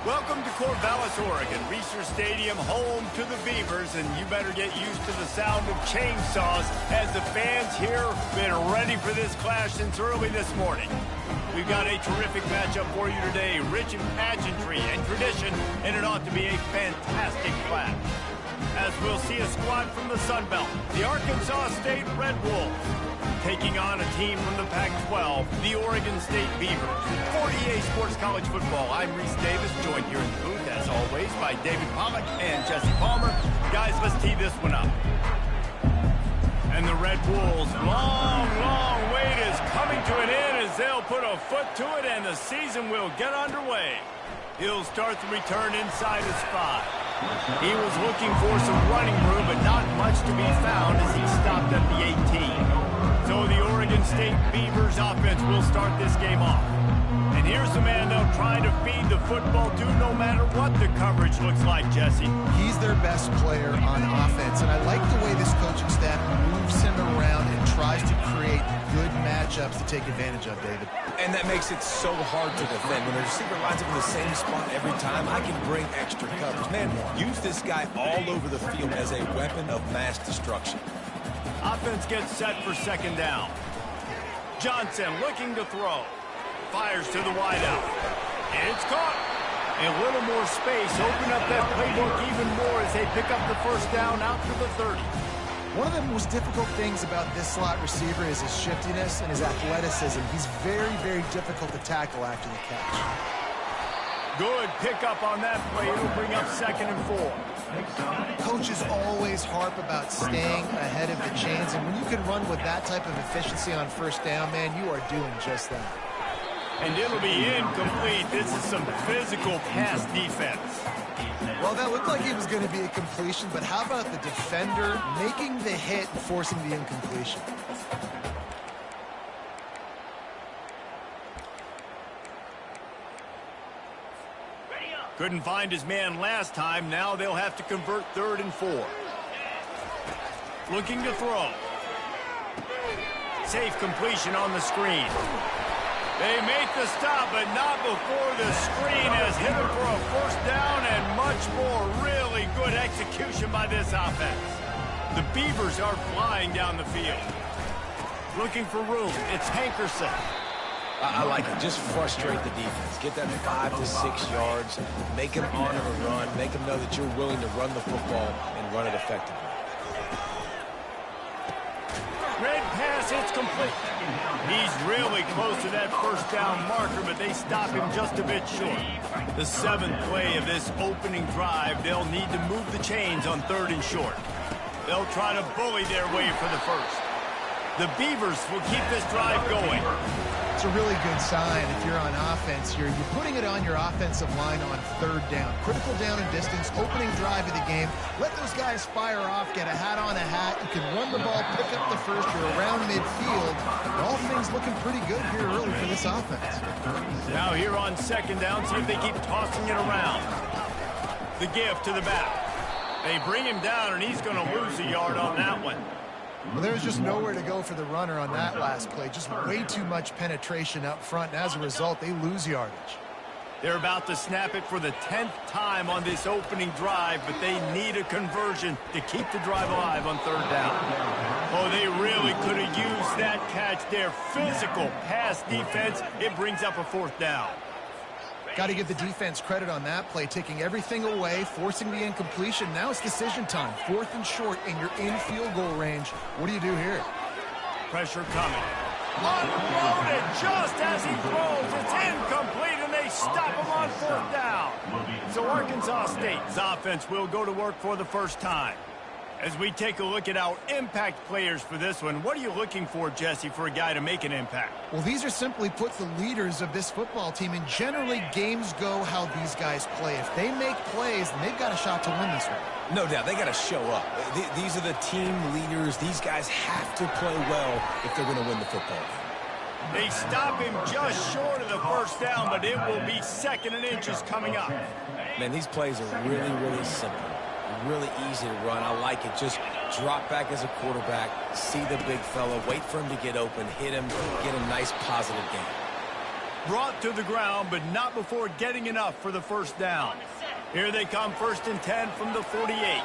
Welcome to Corvallis, Oregon, Research Stadium, home to the Beavers, and you better get used to the sound of chainsaws as the fans here have been ready for this clash since early this morning. We've got a terrific matchup for you today, rich in pageantry and tradition, and it ought to be a fantastic clash. As we'll see a squad from the Sun Belt, the Arkansas State Red Wolves, taking on a team from the Pac-12, the Oregon State Beavers. 48 Sports College Football. I'm Reese Davis, joined here in the booth, as always, by David Pollack and Jesse Palmer. Guys, let's tee this one up. And the Red Wolves' long wait is coming to an end as they'll put a foot to it, and the season will get underway. He'll start the return inside his 5. He was looking for some running room, but not much to be found as he stopped at the 18. So the Oregon State Beavers offense will start this game off. And here's the man they'll try to feed the football to no matter what the coverage looks like, Jesse. He's their best player on offense, and I like the way this coaching staff moves him around and tries to create good matchups to take advantage of, David. And that makes it so hard to defend. When the receiver lines up in the same spot every time, I can bring extra coverage. Man, use this guy all over the field as a weapon of mass destruction. Offense gets set for second down. Johnson looking to throw. Fires to the wideout. It's caught. A little more space. Open up that playbook even more as they pick up the first down out to the 30. One of the most difficult things about this slot receiver is his shiftiness and his athleticism. He's very, very difficult to tackle after the catch. Good pickup on that play. It'll bring up 2nd and 4. Coaches always harp about staying ahead of the chains, and when you can run with that type of efficiency on first down, man, you are doing just that. And it'll be incomplete. This is some physical pass defense. Well, that looked like it was going to be a completion, but how about the defender making the hit and forcing the incompletion? Couldn't find his man last time. Now they'll have to convert 3rd and 4. Looking to throw. Safe completion on the screen. They make the stop, but not before the screen has hit him for a first down, and much more really good execution by this offense. The Beavers are flying down the field. Looking for room. It's Hankerson. I like it. Just frustrate the defense. Get that 5 to 6 yards. Make them honor a run. Make them know that you're willing to run the football and run it effectively. Red pass, it's complete. He's really close to that first down marker, but they stop him just a bit short. The 7th play of this opening drive, they'll need to move the chains on 3rd and short. They'll try to bully their way for the first. The Beavers will keep this drive going. It's a really good sign if you're on offense here. You're putting it on your offensive line on 3rd down. Critical down and distance, opening drive of the game. Let those guys fire off, get a hat on a hat. You can run the ball, pick up the first. You're around midfield. And all things looking pretty good here early for this offense. Now here on 2nd down, see if they keep tossing it around. The give to the back. They bring him down, and he's going to lose a yard on that one. Well, there's just nowhere to go for the runner on that last play. Just way too much penetration up front, and as a result, they lose yardage. They're about to snap it for the 10th time on this opening drive, but they need a conversion to keep the drive alive on 3rd down. Oh, they really could have used that catch there. Physical pass defense. It brings up a 4th down. Got to give the defense credit on that play, taking everything away, forcing the incompletion. Now it's decision time. 4th and short, and you're in field goal range. What do you do here? Pressure coming. Unloaded just as he throws. It's incomplete, and they stop him on 4th down. So Arkansas State's offense will go to work for the first time. As we take a look at our impact players for this one, what are you looking for, Jesse, for a guy to make an impact? Well, these are simply put the leaders of this football team, and generally games go how these guys play. If they make plays, then they've got a shot to win this one. No doubt. They got to show up. These are the team leaders. These guys have to play well if they're going to win the football game. They stop him just short of the first down, but it will be 2nd and inches coming up. Man, these plays are really, really simple. Really easy to run. I like it. Just drop back as a quarterback, see the big fella, wait for him to get open, hit him, get a nice positive gain. Brought to the ground, but not before getting enough for the first down. Here they come, 1st and 10 from the 48.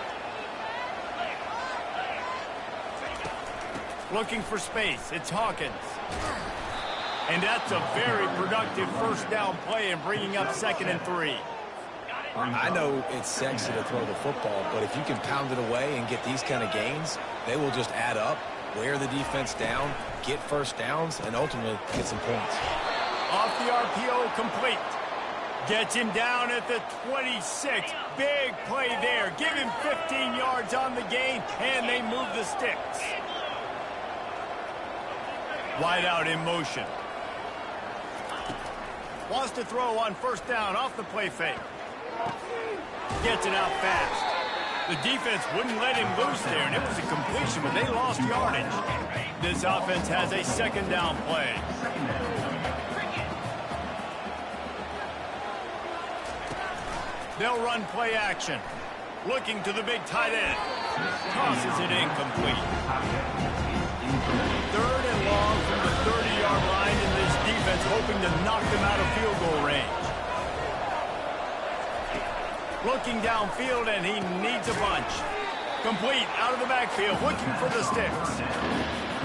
Looking for space. It's Hawkins. And that's a very productive first down play and bringing up 2nd and 3. I know it's sexy to throw the football, but if you can pound it away and get these kind of gains, they will just add up, wear the defense down, get first downs, and ultimately get some points. Off the RPO, complete. Gets him down at the 26. Big play there. Give him 15 yards on the gain, and they move the sticks. Wide out in motion. Wants to throw on first down off the play fake. Gets it out fast. The defense wouldn't let him loose there, and it was a completion, but they lost yardage. This offense has a 2nd down play. They'll run play action. Looking to the big tight end. Tosses it incomplete. 3rd and long from the 30-yard line, and this defense hoping to knock them out of field goal range. Looking downfield, and he needs a bunch. Complete out of the backfield, looking for the sticks.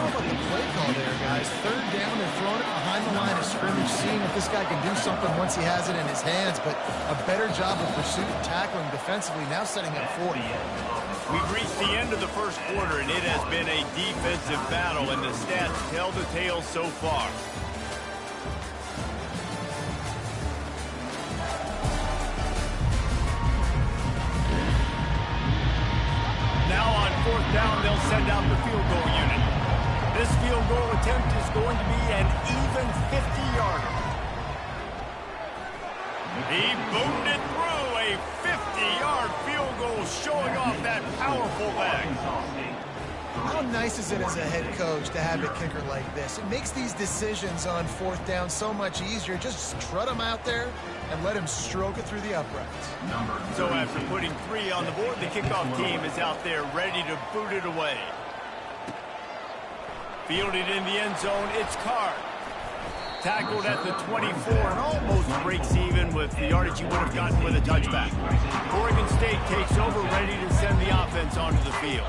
How about the play call there, guys? 3rd down, they're throwing it behind the line of scrimmage, seeing if this guy can do something once he has it in his hands, but a better job of pursuit and tackling defensively, now setting up 4th. We've reached the end of the first quarter, and it has been a defensive battle, and the stats tell the tale so far. Now on 4th down, they'll send out the field goal unit. This field goal attempt is going to be an even 50-yarder. He boomed it through, a 50-yard field goal showing off that powerful leg. How nice is it as a head coach to have a kicker like this? It makes these decisions on 4th down so much easier. Just strut him out there and let him stroke it through the uprights. So after putting 3 on the board, the kickoff team is out there ready to boot it away. Fielded in the end zone, it's Carr. Tackled at the 24 and almost breaks even with the yardage he would have gotten with a touchback. Oregon State takes over, ready to send the offense onto the field.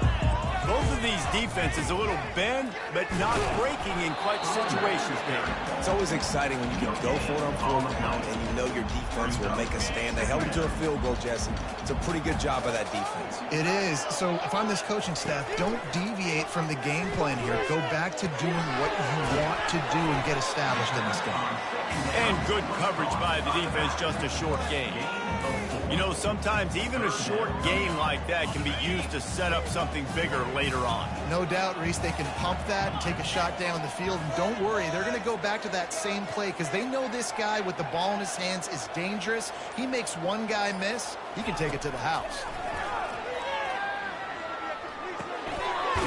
Both of these defenses a little bend, but not breaking in clutch situations, David. It's always exciting when you can go for it on 4th down and you know your defense will make a stand. They held them to a field goal, Jesse. It's a pretty good job by that defense. It is. So if I'm this coaching staff, don't deviate from the game plan here. Go back to doing what you want to do and get established in this game. And good coverage by the defense, just a short game. You know, sometimes even a short game like that can be used to set up something bigger later on. No doubt, Reese, they can pump that and take a shot down the field. And don't worry, they're going to go back to that same play because they know this guy with the ball in his hands is dangerous. He makes one guy miss, he can take it to the house.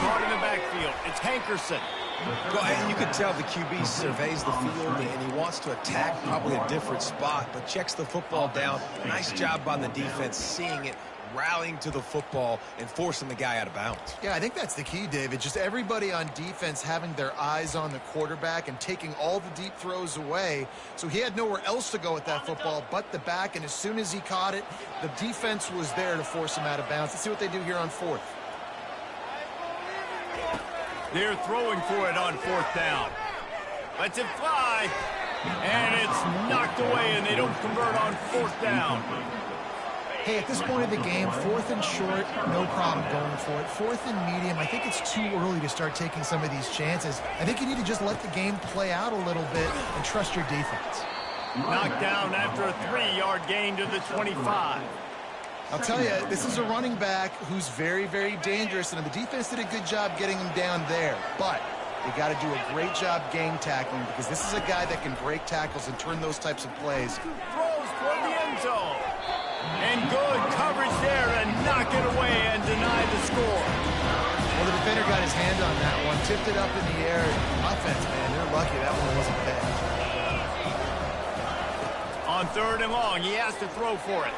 Caught in the backfield, it's Hankerson. Well, and you can tell the QB surveys the field and he wants to attack probably a different spot, but checks the football down. Nice job by the defense seeing it, rallying to the football, and forcing the guy out of bounds. Yeah, I think that's the key, David. Just everybody on defense having their eyes on the quarterback and taking all the deep throws away. So he had nowhere else to go with that football but the back, and as soon as he caught it, the defense was there to force him out of bounds. Let's see what they do here on 4th. They're throwing for it on 4th down. Lets it fly, and it's knocked away, and they don't convert on 4th down. Hey, at this point of the game, 4th and short, no problem going for it. 4th and medium, I think it's too early to start taking some of these chances. I think you need to just let the game play out a little bit and trust your defense. Knocked down after a 3-yard gain to the 25. I'll tell you, this is a running back who's very, very dangerous, and the defense did a good job getting him down there. But they got to do a great job game tackling because this is a guy that can break tackles and turn those types of plays. Throws toward the end zone. And good coverage there and knock it away and deny the score. Well, the defender got his hand on that one, tipped it up in the air. Offense, man, they're lucky that one wasn't bad. On 3rd and long, he has to throw for it.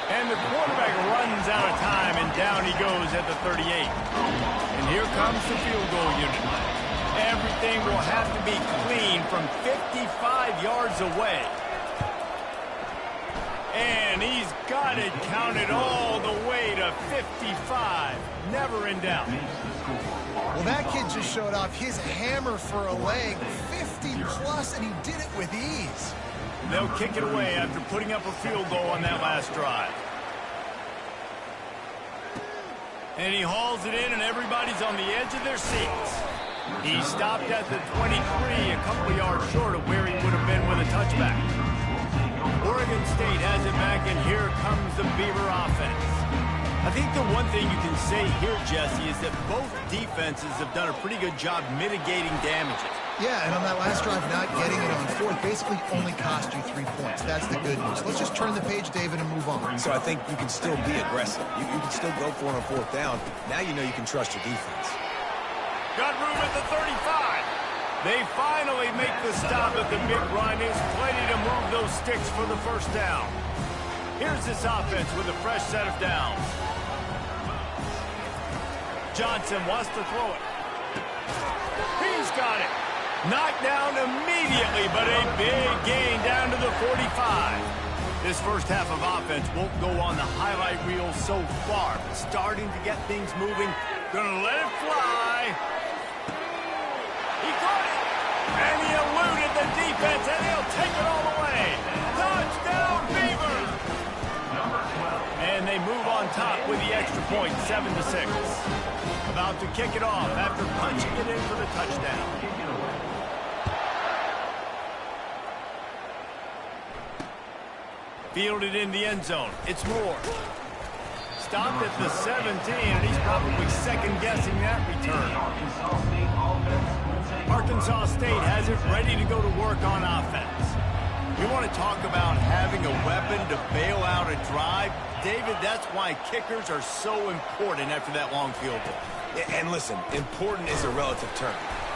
And the quarterback runs out of time, and down he goes at the 38. And here comes the field goal unit. Everything will have to be clean from 55 yards away. And he's got it counted all the way to 55. Never in doubt. Well, that kid just showed off his hammer for a leg, 50-plus, and he did it with ease. They'll kick it away after putting up a field goal on that last drive. And he hauls it in, and everybody's on the edge of their seats. He stopped at the 23, a couple yards short of where he would have been with a touchback. Oregon State has it back, and here comes the Beaver offense. I think the one thing you can say here, Jesse, is that both defenses have done a pretty good job mitigating damages. Yeah, and on that last drive, not getting it on fourth basically only cost you 3 points. That's the good news. Let's just turn the page, David, and move on. So I think you can still be aggressive. You can still go for it on fourth down. Now you know you can trust your defense. Got room at the 35. They finally make the stop at the big run. Is plenty to move those sticks for the first down. Here's this offense with a fresh set of downs. Johnson wants to throw it. He's got it. Knocked down immediately, but a big gain down to the 45. This first half of offense won't go on the highlight reel so far, but starting to get things moving. Gonna let it fly. He caught it. And he eluded the defense, and he'll take it all the way. Touchdown, Beavers! And they move on top with the extra point, 7-6. About to kick it off after punching it in for the touchdown. Fielded in the end zone. It's Moore. Stopped at the 17, and he's probably second-guessing that return. Arkansas State has it ready to go to work on offense. You want to talk about having a weapon to bail out a drive? David, that's why kickers are so important after that long field goal. And listen, important is a relative term.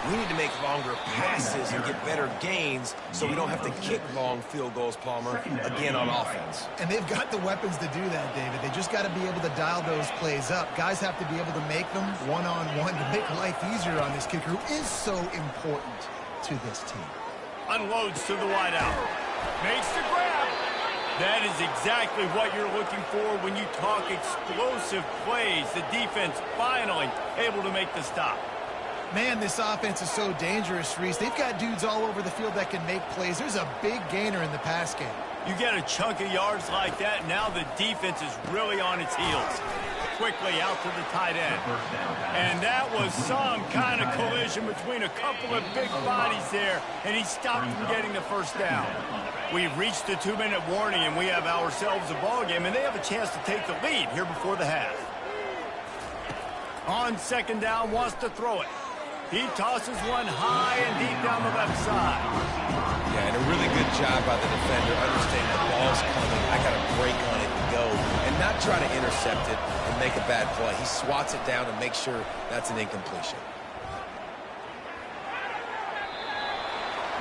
We need to make longer passes and get better gains so we don't have to kick long field goals, Palmer, again on offense. And they've got the weapons to do that, David. They just got to be able to dial those plays up. Guys have to be able to make them one-on-one to make life easier on this kicker, who is so important to this team. Unloads to the wideout. Makes the grab. That is exactly what you're looking for when you talk explosive plays. The defense finally able to make the stop. Man, this offense is so dangerous, Reese. They've got dudes all over the field that can make plays. There's a big gainer in the pass game. You get a chunk of yards like that, now the defense is really on its heels. Quickly out to the tight end. And that was some kind of collision between a couple of big bodies there, and he stopped from getting the first down. We've reached the 2-minute warning, and we have ourselves a ball game, and they have a chance to take the lead here before the half. On second down, wants to throw it. He tosses one high and deep down the left side. Yeah, and a really good job by the defender, understanding the ball's coming. I got to break on it and go, and not try to intercept it and make a bad play. He swats it down and makes sure that's an incompletion.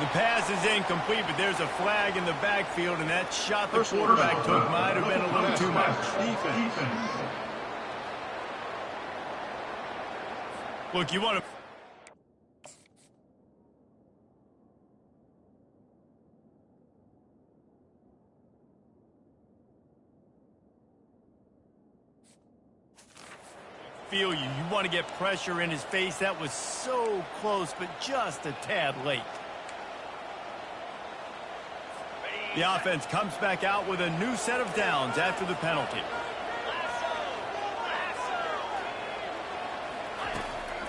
The pass is incomplete, but there's a flag in the backfield, and that shot the quarterback took might have been a little too much. Look, you want to... feel you. You want to get pressure in his face. That was so close, but just a tad late. The offense comes back out with a new set of downs after the penalty.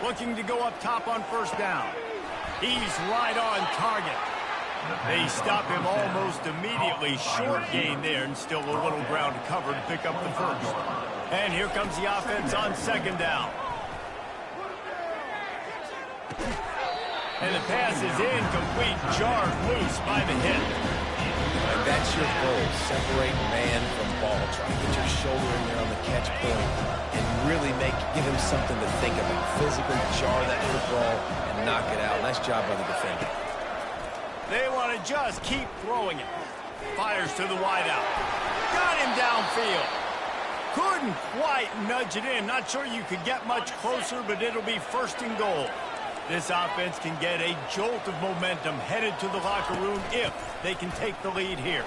Looking to go up top on first down. He's right on target. They stop him almost immediately. Short gain there, and still a little ground to cover to pick up the first. And here comes the offense on second down. And the pass is incomplete, jarred loose by the hit. And that's your goal, separate man from ball. Try to get your shoulder in there on the catch point and really give him something to think about. Physically jar that football and knock it out. Nice job by the defender. They want to just keep throwing it. Fires to the wideout. Got him downfield. Couldn't quite nudge it in. Not sure you could get much closer, but it'll be first and goal. This offense can get a jolt of momentum headed to the locker room if they can take the lead here.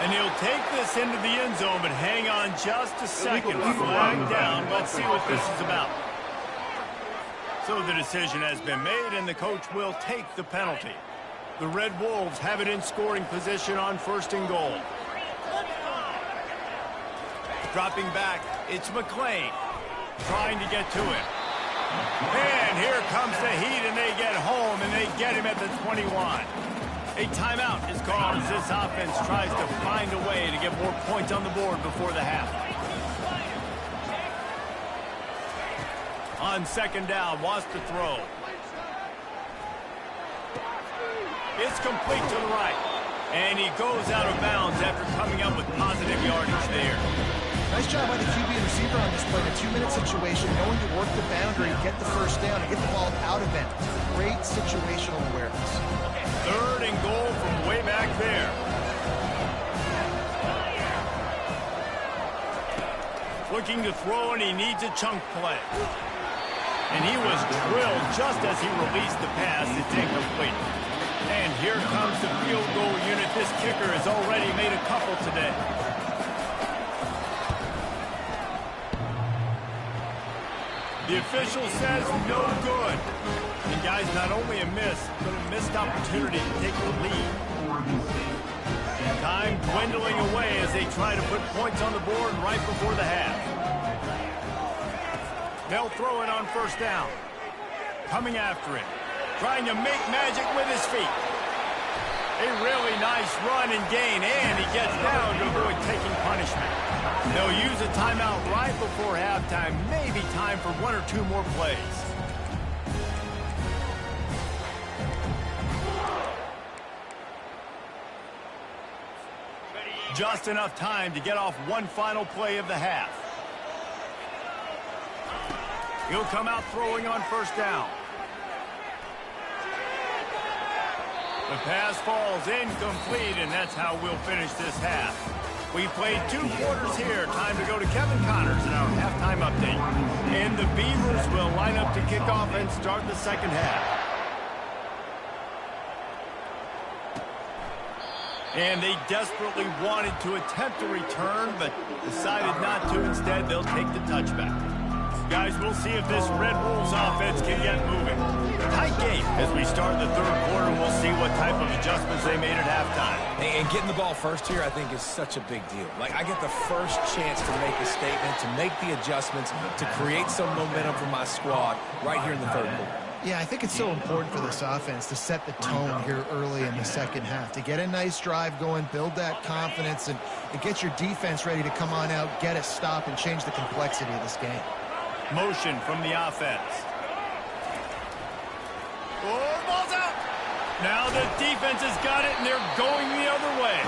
And he'll take this into the end zone, but hang on just a second. Flag down. Let's see what this is about. So the decision has been made, and the coach will take the penalty. The Red Wolves have it in scoring position on 1st and goal. Dropping back, it's McClain trying to get to it. And here comes the heat, and they get home, and they get him at the 21. A timeout is called as this offense tries to find a way to get more points on the board before the half. On 2nd down, wants to throw. It's complete to the right. And he goes out of bounds after coming up with positive yardage there. Nice job by the QB and receiver on this play. In a 2-minute situation, knowing to work the boundary, get the first down, and get the ball out of bounds. Great situational awareness. 3rd and goal from way back there. Looking to throw, and he needs a chunk play. And he was drilled just as he released the pass. It's incomplete. And here comes the field goal unit. This kicker has already made a couple today. The official says no good. And guys, not only a miss, but a missed opportunity to take the lead. Time dwindling away as they try to put points on the board right before the half. They'll throw it on 1st down. Coming after it. Trying to make magic with his feet. A really nice run and gain, and he gets down to avoid taking punishment. They'll use a timeout right before halftime. Maybe time for 1 or 2 more plays. Just enough time to get off one final play of the half. He'll come out throwing on 1st down. The pass falls incomplete, and that's how we'll finish this half. We played 2 quarters here. Time to go to Kevin Connors in our halftime update. And the Beavers will line up to kick off and start the 2nd half. And they desperately wanted to attempt a return, but decided not to. Instead, they'll take the touchback. Guys, we'll see if this Red Wolves offense can get moving. Tight game as we start the 3rd quarter. We'll see what type of adjustments they made at halftime. And getting the ball first here, I think, is such a big deal. Like, I get the first chance to make a statement, to make the adjustments, to create some momentum for my squad right here in the 3rd quarter. Yeah, I think it's so important for this offense to set the tone here early in the 2nd half, to get a nice drive going, build that confidence, and get your defense ready to come on out, get a stop, and change the complexity of this game. Motion from the offense. Oh, ball's out. Now the defense has got it, and they're going the other way.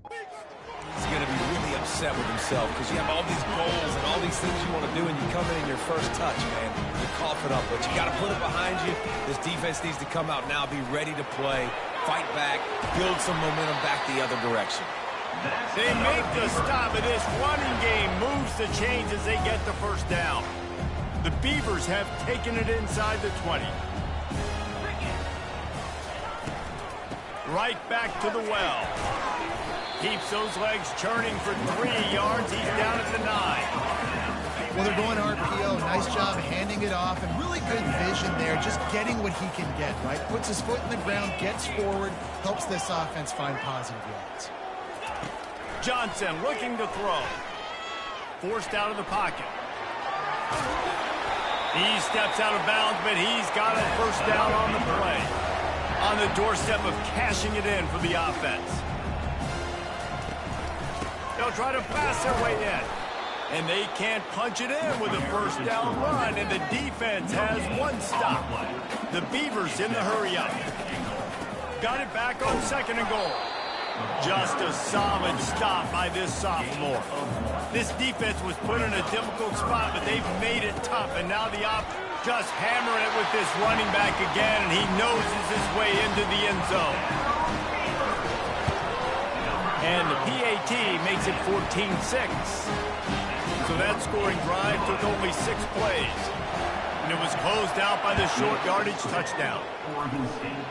He's going to be really upset with himself because you have all these goals and all these things you want to do, and you come in your first touch, man. You cough it up, but you got to put it behind you. This defense needs to come out now, be ready to play, fight back, build some momentum back the other direction. They make the stop, and this running game moves the chains as they get the 1st down. The Beavers have taken it inside the 20. Right back to the well. Keeps those legs churning for 3 yards. He's down at the 9. Well, they're going RPO. Nice job handing it off, and really good vision there, just getting what he can get, right? Puts his foot in the ground, gets forward, helps this offense find positive yards. Johnson looking to throw. Forced out of the pocket. He steps out of bounds, but he's got a 1st down on the play. On the doorstep of cashing it in for the offense. They'll try to pass their way in. And they can't punch it in with a 1st down run, and the defense has 1 stop. The Beavers in the hurry-up. Got it back on 2nd and goal. Just a solid stop by this sophomore. This defense was put in a difficult spot, but they've made it tough, and now the just hammering it with this running back again, and he noses his way into the end zone. And the PAT makes it 14-6. So that scoring drive took only 6 plays. And it was closed out by the short yardage touchdown. Oregon State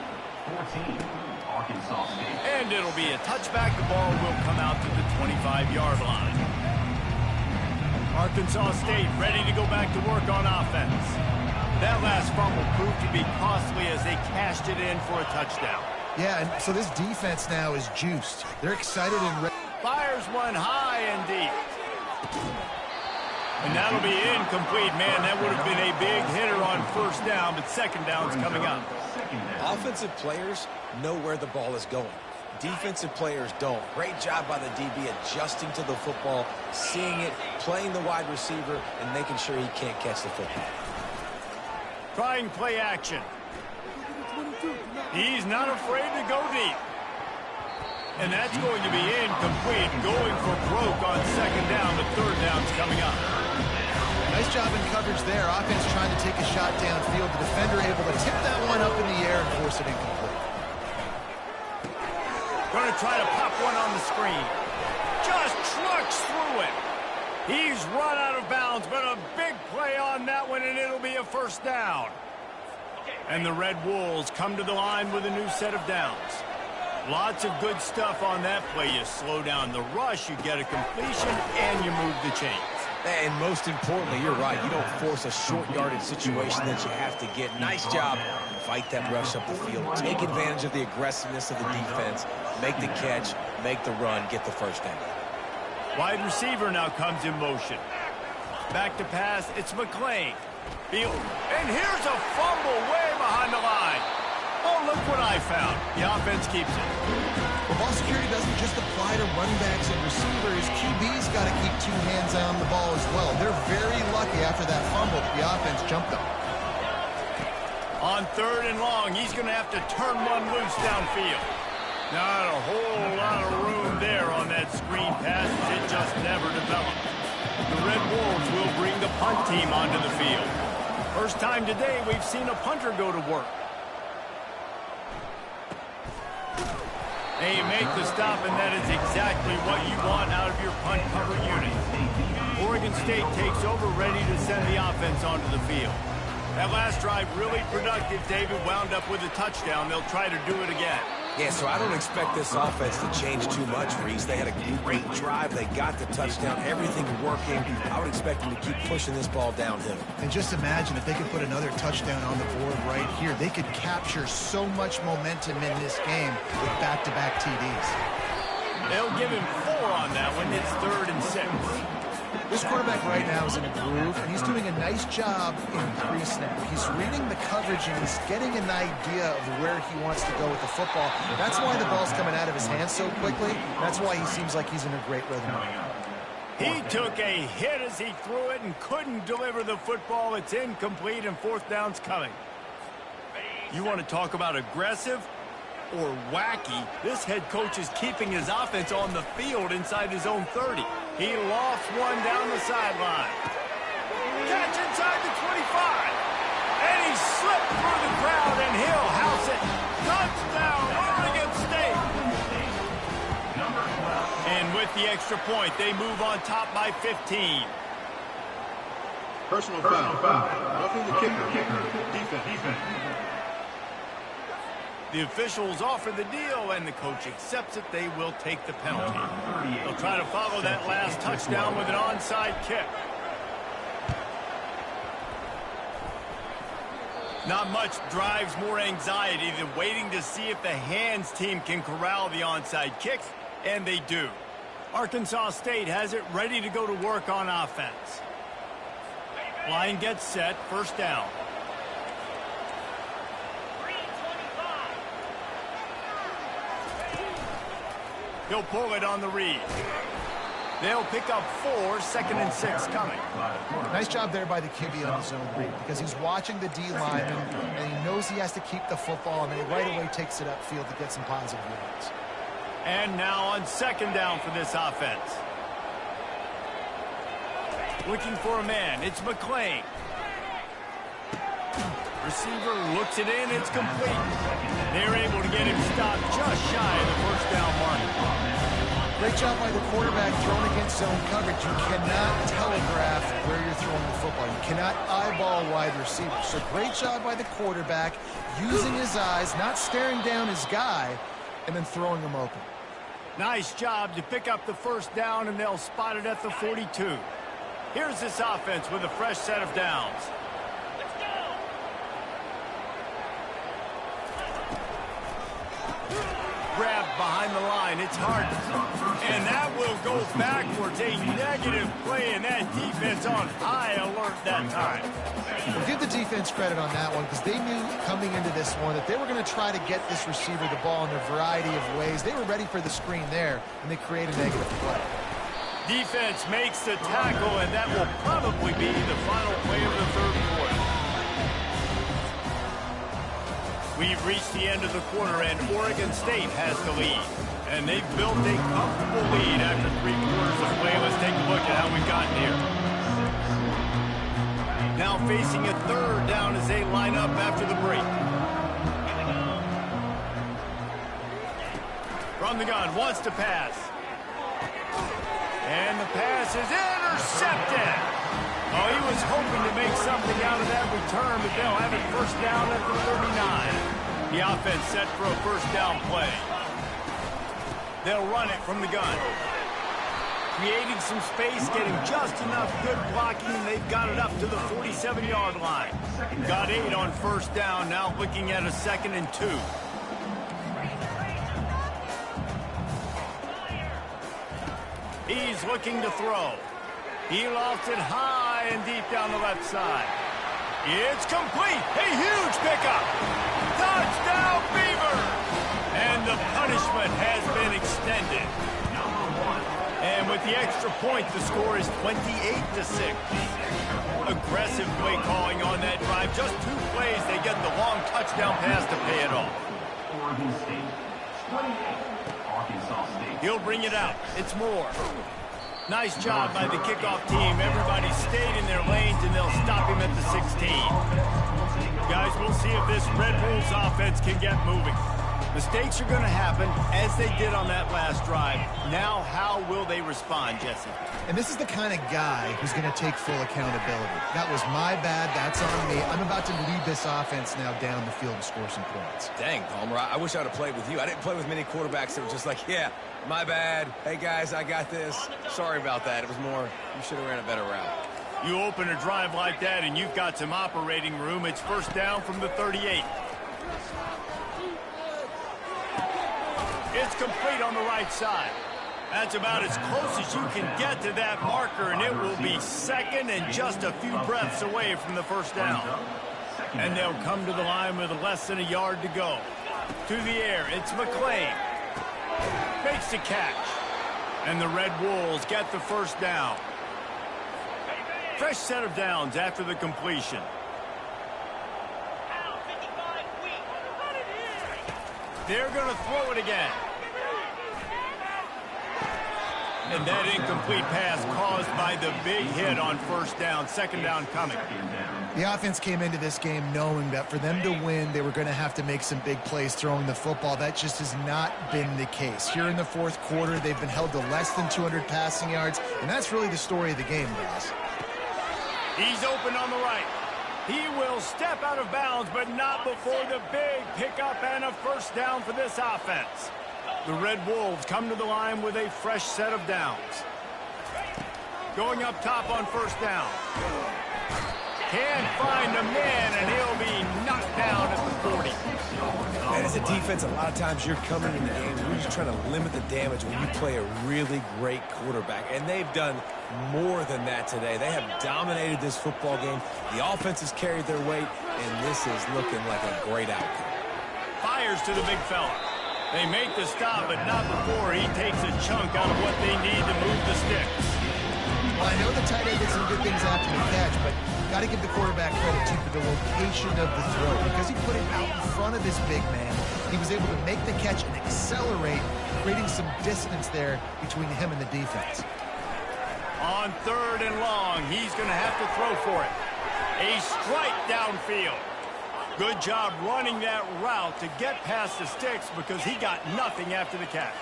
14, Arkansas State. And it'll be a touchback. The ball will come out to the 25-yard line. Arkansas State ready to go back to work on offense. That last fumble proved to be costly as they cashed it in for a touchdown. Yeah, and so this defense now is juiced. They're excited and ready. Fires one high and deep. And that'll be incomplete. Man, that would have been a big hitter on first down, but second down's coming up. Offensive players know where the ball is going. Defensive players don't. Great job by the DB adjusting to the football, seeing it, playing the wide receiver, and making sure he can't catch the football. Trying play action. He's not afraid to go deep. And that's going to be incomplete. Going for broke on second down, but third down's coming up. Nice job in coverage there. Offense trying to take a shot downfield. The defender able to tip that one up in the air and force it incomplete. Going to try to pop one on the screen. Just trucks through it. He's run out of bounds, but a big play on that one, and it'll be a first down. And the Red Wolves come to the line with a new set of downs. Lots of good stuff on that play. You slow down the rush, you get a completion, and you move the chains. And most importantly, you're right. You don't force a short yardage situation that you have to get. Nice job. Fight that rush up the field. Take advantage of the aggressiveness of the defense. Make the catch, make the run, get the first down. Wide receiver now comes in motion. Back to pass, it's McClain. And here's a fumble way behind the line. Oh, look what I found. The offense keeps it. Well, ball security doesn't just apply to running backs and receivers. QB's got to keep 2 hands on the ball as well. They're very lucky after that fumble that the offense jumped them. On third and long, he's going to have to turn one loose downfield. Not a whole lot of room there on that screen pass. It just never developed. The Red Wolves will bring the punt team onto the field. First time today we've seen a punter go to work. They make the stop, and that is exactly what you want out of your punt cover unit. Oregon State takes over, ready to send the offense onto the field. That last drive really productive. David wound up with a touchdown. They'll try to do it again. Yeah, so I don't expect this offense to change too much, Reese. They had a great drive. They got the touchdown. Everything working. I would expect them to keep pushing this ball downhill. And just imagine if they could put another touchdown on the board right here. They could capture so much momentum in this game with back-to-back TDs. They'll give him 4 on that one. It's 3rd and 6. This quarterback right now is in a groove, and he's doing a nice job in pre-snap. He's reading the coverage, and he's getting an idea of where he wants to go with the football. That's why the ball's coming out of his hands so quickly. That's why he seems like he's in a great rhythm. He took a hit as he threw it and couldn't deliver the football. It's incomplete, and 4th down's coming. You want to talk about aggressive or wacky? This head coach is keeping his offense on the field inside his own 30. He lofts one down the sideline. Catch inside the 25. And he slipped through the crowd, and he'll house it. Touchdown, Oregon State. And with the extra point, they move on top by 15. Personal foul. Roughing the kicker. Defense. The officials offer the deal, and the coach accepts it. They will take the penalty. They'll try to follow that last touchdown with an onside kick. Not much drives more anxiety than waiting to see if the hands team can corral the onside kick, and they do. Arkansas State has it ready to go to work on offense. Line gets set, first down. He'll pull it on the read. They'll pick up 4, 2nd and 6 coming. Nice job there by the QB on the zone read, because he's watching the D lineman, and he knows he has to keep the football, and then he right away takes it upfield to get some positive yards. And now on 2nd down for this offense. Looking for a man. It's McClain. Receiver looks it in. It's complete. They're able to get him stopped just shy of the first down mark. Great job by the quarterback throwing against zone coverage. You cannot telegraph where you're throwing the football. You cannot eyeball a wide receiver. So great job by the quarterback using his eyes, not staring down his guy, and then throwing him open. Nice job to pick up the first down, and they'll spot it at the 42. Here's this offense with a fresh set of downs. Grabbed behind the line. It's hard. And that will go backwards. A negative play, and that defense on high alert that time. Well, give the defense credit on that one because they knew coming into this one that they were going to try to get this receiver the ball in a variety of ways. They were ready for the screen there, and they create a negative play. Defense makes the tackle, and that will probably be the final play of the third quarter. We've reached the end of the quarter, and Oregon State has the lead. And they've built a comfortable lead after 3 quarters of play. Let's take a look at how we've gotten here. Now facing a third down as they line up after the break. From the gun, wants to pass. And the pass is intercepted. Oh, he was hoping to make something out of that return, but they'll have it first down at the 39. The offense set for a first down play. They'll run it from the gun. Creating some space, getting just enough good blocking, and they've got it up to the 47-yard line. Got 8 on first down, now looking at a 2nd and 2. He's looking to throw. He lofts it high and deep down the left side. It's complete. A huge pickup. Touchdown, Beavers! And the punishment has been extended. And with the extra point, the score is 28-6. Aggressive play calling on that drive. Just 2 plays, they get the long touchdown pass to pay it off. Oregon State, 28, Arkansas State. He'll bring it out. It's Moore. Nice job by the kickoff team. Everybody stayed in their lanes, and they'll stop him at the 16. Guys, we'll see if this Red Wolves offense can get moving. Mistakes are going to happen, as they did on that last drive. Now, how will they respond, Jesse? And this is the kind of guy who's going to take full accountability. That was my bad. That's on me. I'm about to lead this offense now down the field and score some points. Dang, Palmer, I wish I would have played with you. I didn't play with many quarterbacks that were just like, yeah, my bad. Hey, guys, I got this. Sorry about that. It was more, you should have ran a better route. You open a drive like that, and you've got some operating room. It's first down from the 38. It's complete on the right side. That's about as close as you can get to that marker, and it will be 2nd and just a few breaths away from the first down. And they'll come to the line with less than a yard to go. To the air, it's McClain. Makes the catch. And the Red Wolves get the first down. Fresh set of downs after the completion. They're going to throw it again. And that incomplete pass caused by the big hit on first down. 2nd down coming. The offense came into this game knowing that for them to win, they were going to have to make some big plays throwing the football. That just has not been the case. Here in the 4th quarter, they've been held to less than 200 passing yards, and that's really the story of the game, guys. He's open on the right. He will step out of bounds, but not before the big pickup and a first down for this offense. The Red Wolves come to the line with a fresh set of downs. Going up top on first down. Can't find a man, and he'll be knocked down at the 40. And as a defense, a lot of times you're coming in the game, you're just trying to limit the damage when you play a really great quarterback. And they've done more than that today. They have dominated this football game. The offense has carried their weight, and this is looking like a great outcome. Fires to the big fella. They make the stop, but not before he takes a chunk out of what they need to move the sticks. Well, I know the tight end did some good things after the catch, but got to give the quarterback credit, too, for the location of the throw. Because he put it out in front of his big man, he was able to make the catch and accelerate, creating some distance there between him and the defense. On 3rd and long, he's going to have to throw for it. A strike downfield. Good job running that route to get past the sticks because he got nothing after the catch.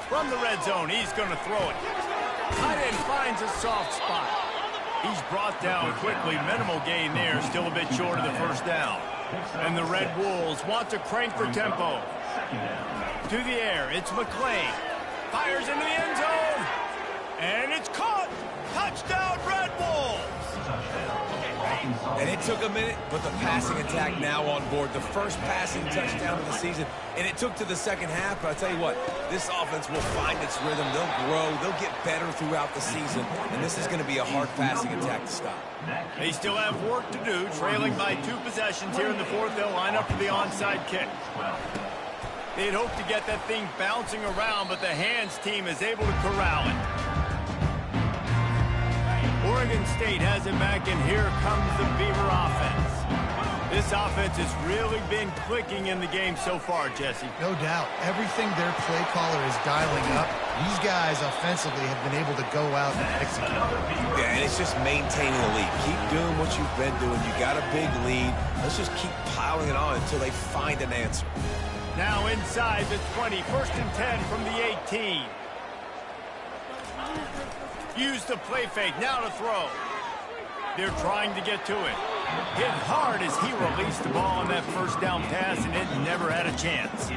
From the red zone, he's going to throw it. Tight end finds a soft spot. He's brought down quickly. Minimal gain there. Still a bit short of the first down. And the Red Wolves want to crank the tempo. To the air, it's McClain. Fires into the end zone. And it's caught. Touchdown, Red Wolves. And it took a minute, but the passing attack now on board. The first passing touchdown of the season. And it took to the second half, but I'll tell you what, this offense will find its rhythm. They'll grow. They'll get better throughout the season. And this is going to be a hard passing attack to stop. They still have work to do, trailing by 2 possessions here in the fourth. They'll line up for the onside kick. They'd hope to get that thing bouncing around, but the hands team is able to corral it. Oregon State has it back, and here comes the Beaver offense. This offense has really been clicking in the game so far, Jesse. No doubt. Everything their play caller is dialing up, these guys offensively have been able to go out and execute. Yeah, and it's just maintaining the lead. Keep doing what you've been doing. You got a big lead. Let's just keep piling it on until they find an answer. Now inside the 20, 1st and 10 from the 18. Use the play fake, now to throw. They're trying to get to it. Hit hard as he released the ball on that first down pass, and it never had a chance.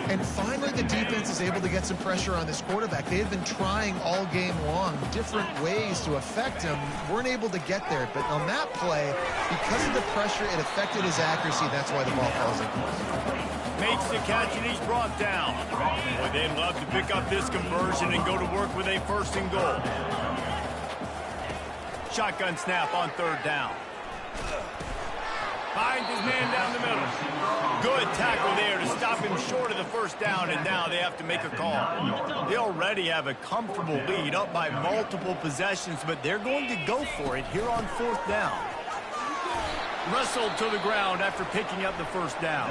And finally, the defense is able to get some pressure on this quarterback. They had been trying all game long different ways to affect him. Weren't able to get there, but on that play, because of the pressure, it affected his accuracy. That's why the ball falls in. Makes the catch, and he's brought down. Boy, they'd love to pick up this conversion and go to work with a 1st and goal. Shotgun snap on 3rd down. Finds his man down the middle. Good tackle there to stop him short of the 1st down, and now they have to make a call. They already have a comfortable lead, up by multiple possessions, but they're going to go for it here on 4th down. Wrestled to the ground after picking up the 1st down.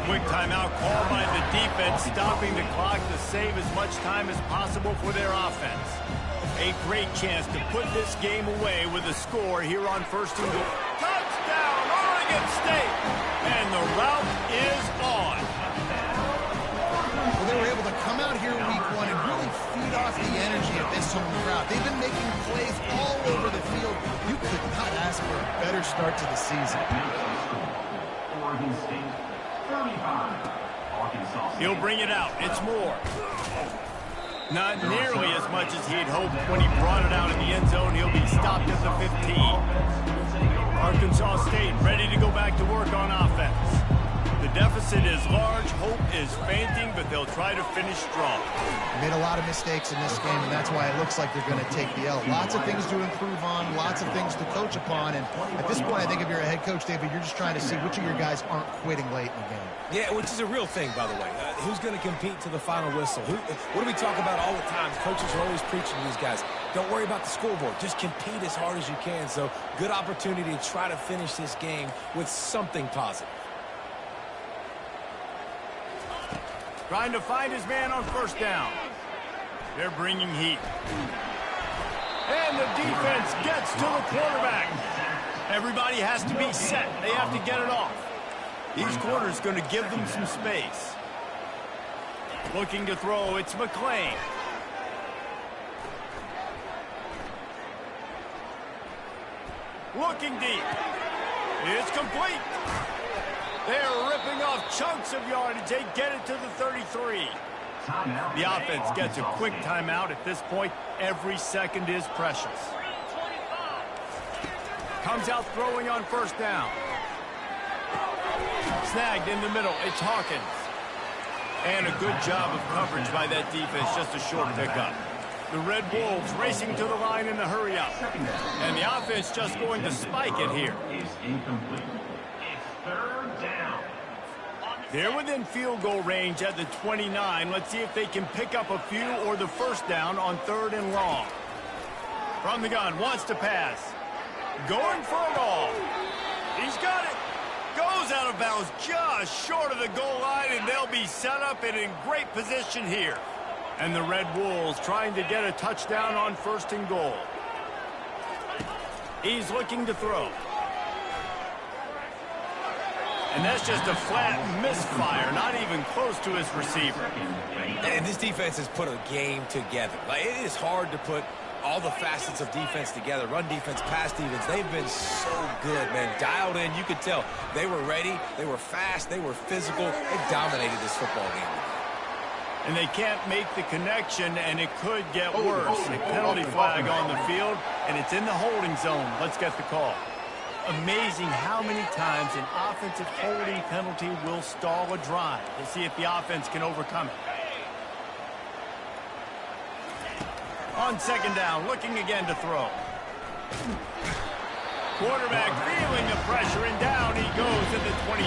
Quick timeout called by the defense, stopping the clock to save as much time as possible for their offense. A great chance to put this game away with a score here on 1st and goal. Touchdown, Oregon State! And the route is on. Well, they were able to come out here week 1 and really feed off the energy of this home crowd. They've been making plays all over the field. You could not ask for a better start to the season. Oregon State 35. Arkansas State. He'll bring it out. It's more. Not nearly as much as he had hoped when he brought it out in the end zone. He'll be stopped at the 15. Arkansas State ready to go back to work on offense. The deficit is large, hope is fainting, but they'll try to finish strong. Made a lot of mistakes in this game, and that's why it looks like they're going to take the L. Lots of things to improve on, lots of things to coach upon, and at this point, I think if you're a head coach, David, you're just trying to see which of your guys aren't quitting late in the game. Yeah, which is a real thing, by the way. Who's going to compete to the final whistle? What do we talk about all the time? Coaches are always preaching to these guys. Don't worry about the scoreboard. Just compete as hard as you can. So, good opportunity to try to finish this game with something positive. Trying to find his man on 1st down. They're bringing heat. And the defense gets to the quarterback. Everybody has to be set. They have to get it off. These corners going to give them some space. Looking to throw, it's McClain. Looking deep. It's complete. They're ripping off chunks of yardage. They get it to the 33. The offense gets a quick timeout. At this point, every second is precious. Comes out throwing on 1st down. Snagged in the middle. It's Hawkins. And a good job of coverage by that defense. Just a short pickup. The Red Wolves racing to the line in the hurry-up. And the offense just going to spike it here. Is incomplete. It's 3rd down. They're within field goal range at the 29. Let's see if they can pick up a few or the 1st down on 3rd and long. From the gun, wants to pass. Going for it all. He's got it. Goes out of bounds just short of the goal line, and they'll be set up and in great position here. And the Red Wolves trying to get a touchdown on 1st and goal. He's looking to throw. And that's just a flat misfire, not even close to his receiver. And this defense has put a game together. Like, it is hard to put all the facets of defense together. Run defense, pass defense. They've been so good, man. Dialed in. You could tell they were ready. They were fast. They were physical. They dominated this football game. And they can't make the connection, and it could get worse. A penalty flag on the field, and it's in the holding zone. Let's get the call. Amazing how many times an offensive holding penalty will stall a drive. We'll see if the offense can overcome it. On second down, looking again to throw. Quarterback feeling the pressure, and down he goes at the 22.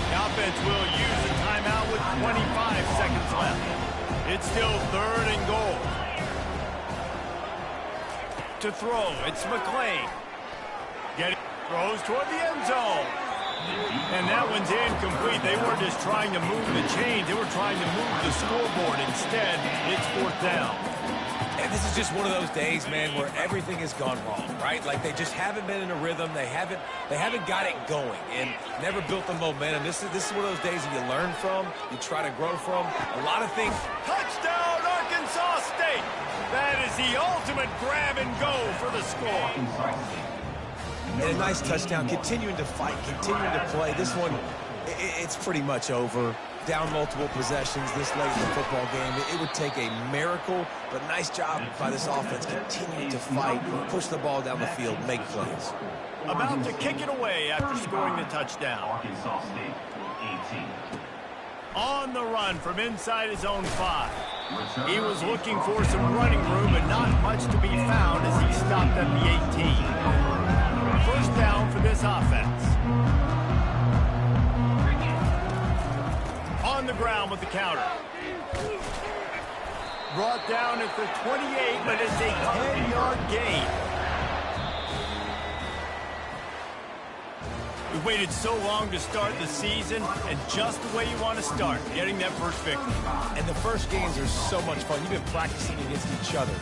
The offense will use a timeout with 25 seconds left. It's still 3rd and goal. To throw, it's McClain. Throws toward the end zone. And that one's incomplete. They weren't just trying to move the chains. They were trying to move the scoreboard. Instead, it's 4th down. And this is just one of those days, man, where everything has gone wrong, right? Like, they just haven't been in a rhythm. They haven't got it going and never built the momentum. This is one of those days that you learn from, you try to grow from. A lot of things. Touchdown, Arkansas State. That is the ultimate grab and go for the score. And a nice touchdown, continuing to fight, continuing to play. This one, it's pretty much over. Down multiple possessions this late in the football game. It would take a miracle, but nice job by this offense continuing to fight, push the ball down the field, make plays. About to kick it away after scoring the touchdown. Arkansas State, 18. On the run from inside his own 5. He was looking for some running room, but not much to be found as he stopped at the 18. 1st down for this offense. On the ground with the counter. Brought down at the 28, but it's a 10-yard gain. We waited so long to start the season, and just the way you want to start, getting that first victory. And the first games are so much fun. You've been practicing against each other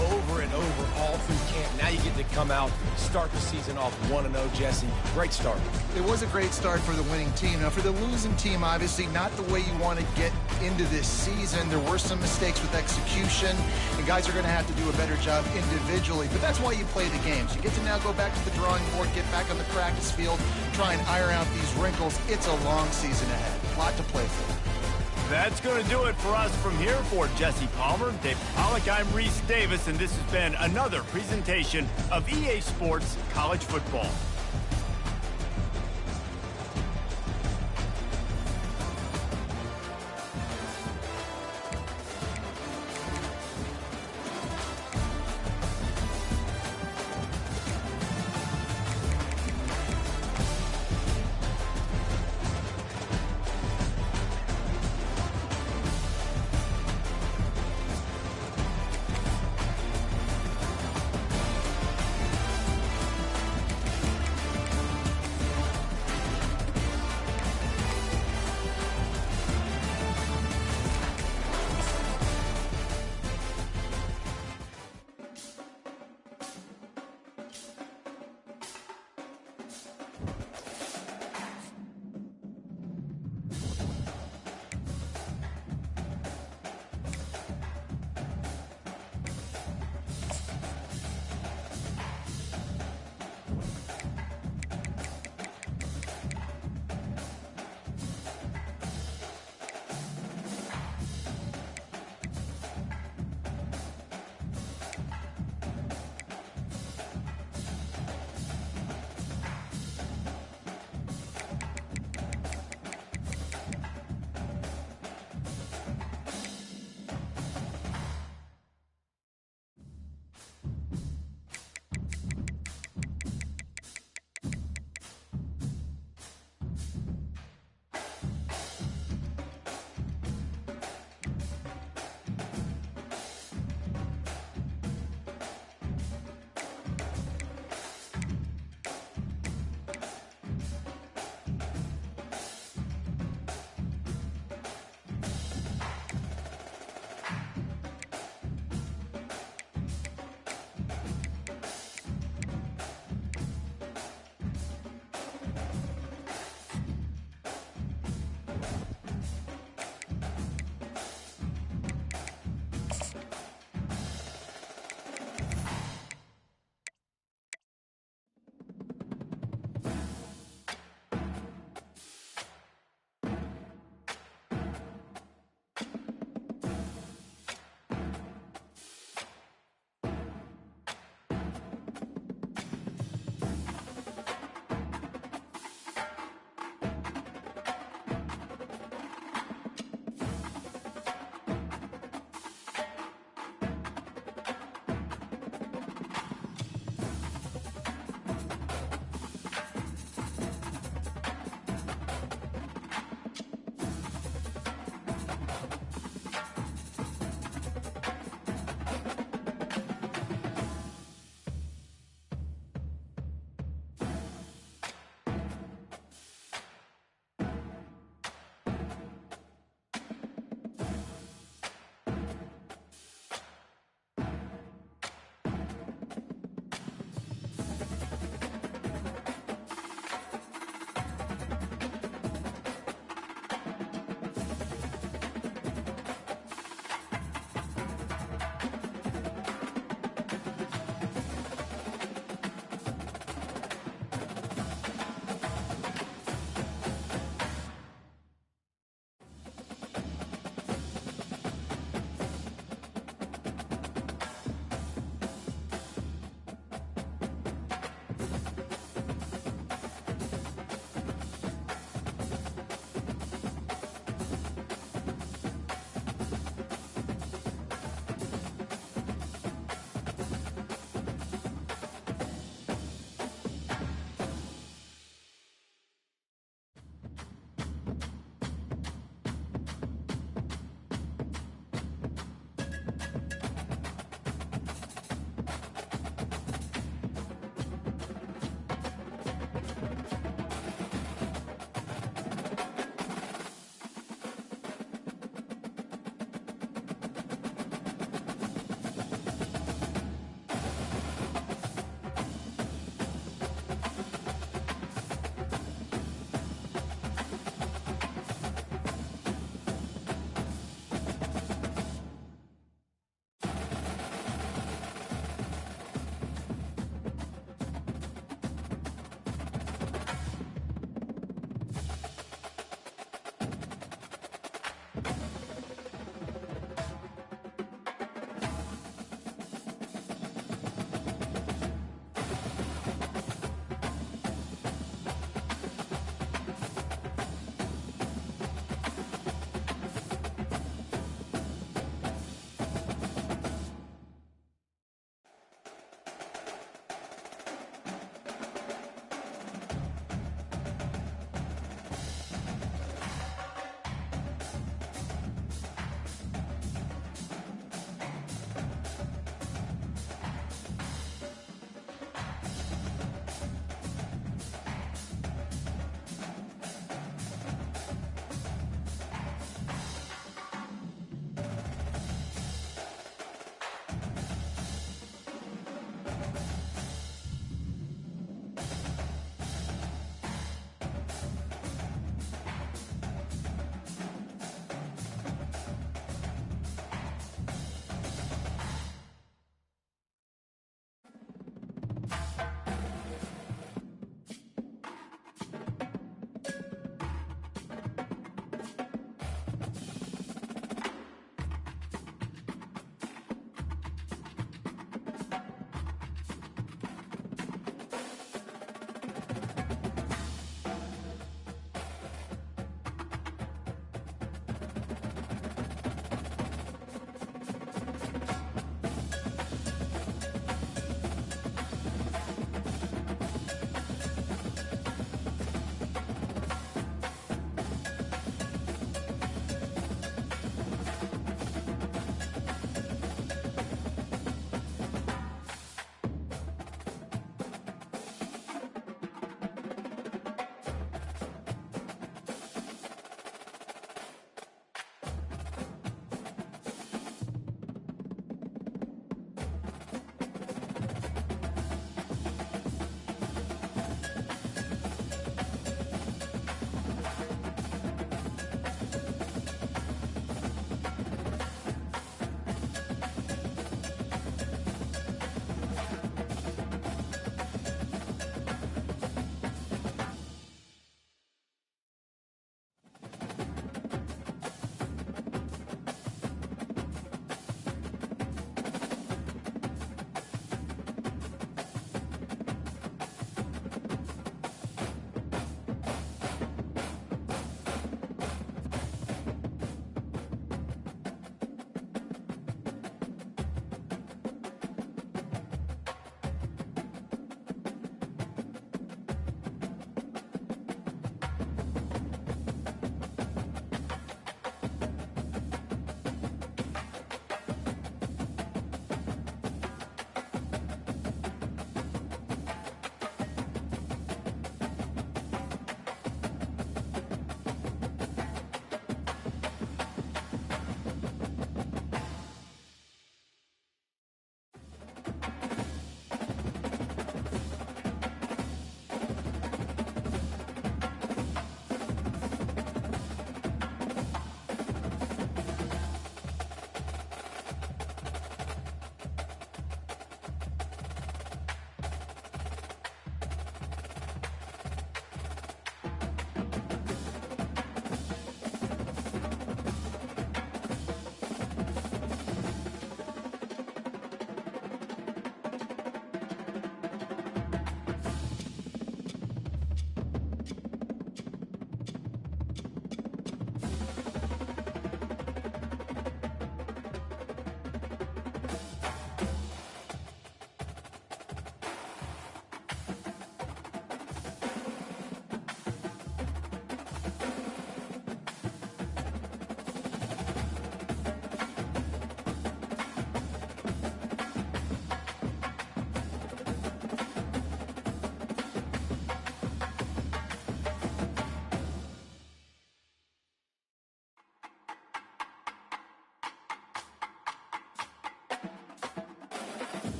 over and over all through camp. Now you get to come out, start the season off 1-0, Jesse. Great start. It was a great start for the winning team. Now, for the losing team, obviously not the way you want to get into this season. There were some mistakes with execution, and guys are going to have to do a better job individually. But that's why you play the games. You get to now go back to the drawing board, get back on the practice field, try and iron out these wrinkles. It's a long season ahead. A lot to play for. That's going to do it for us from here. For Jesse Palmer, Dave Pollock, I'm Reese Davis, and this has been another presentation of EA Sports College Football.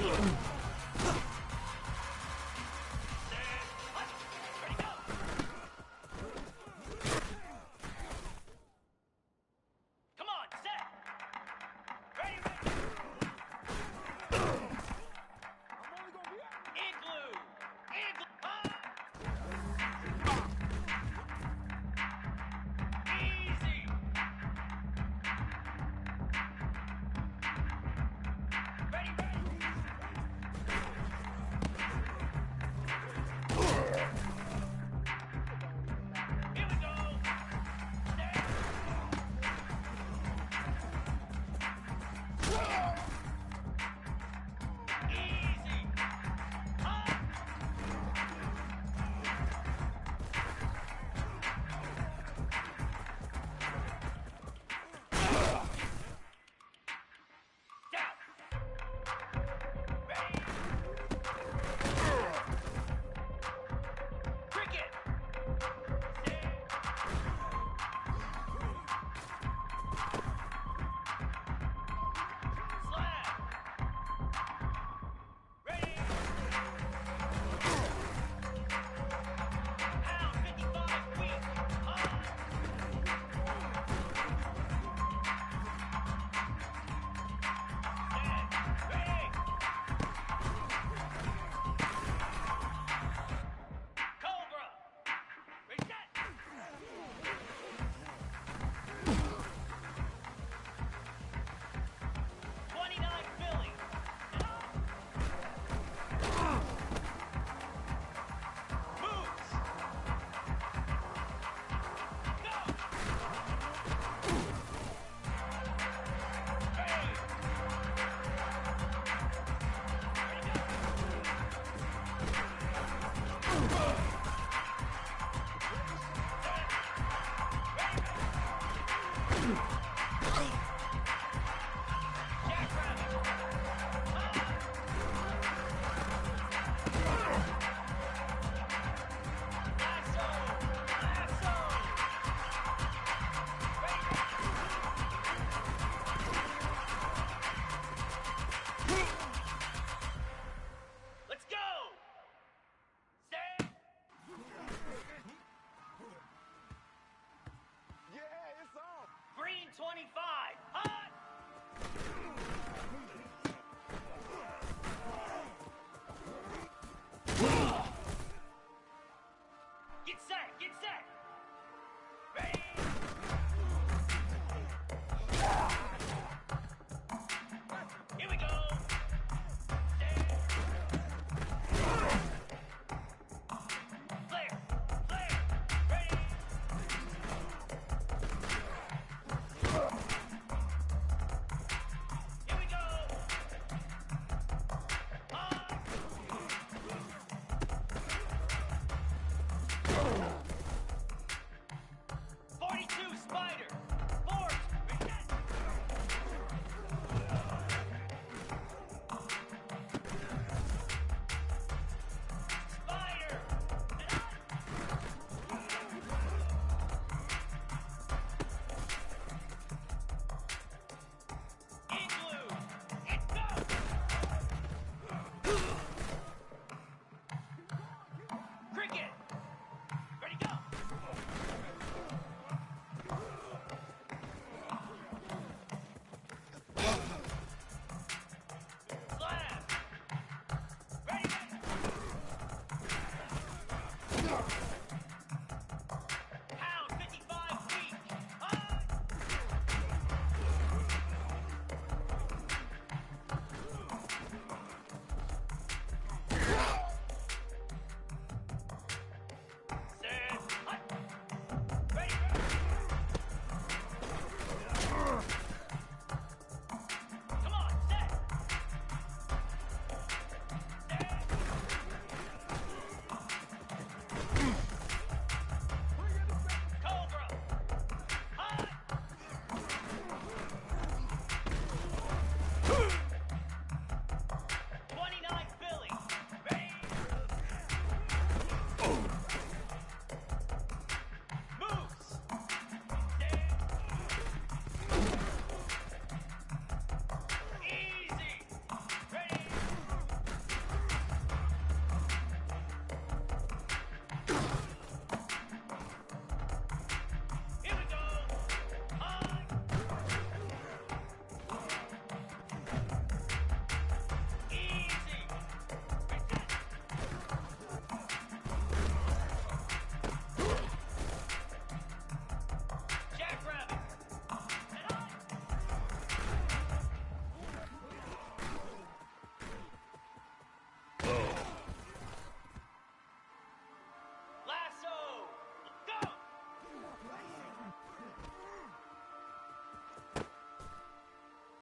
good.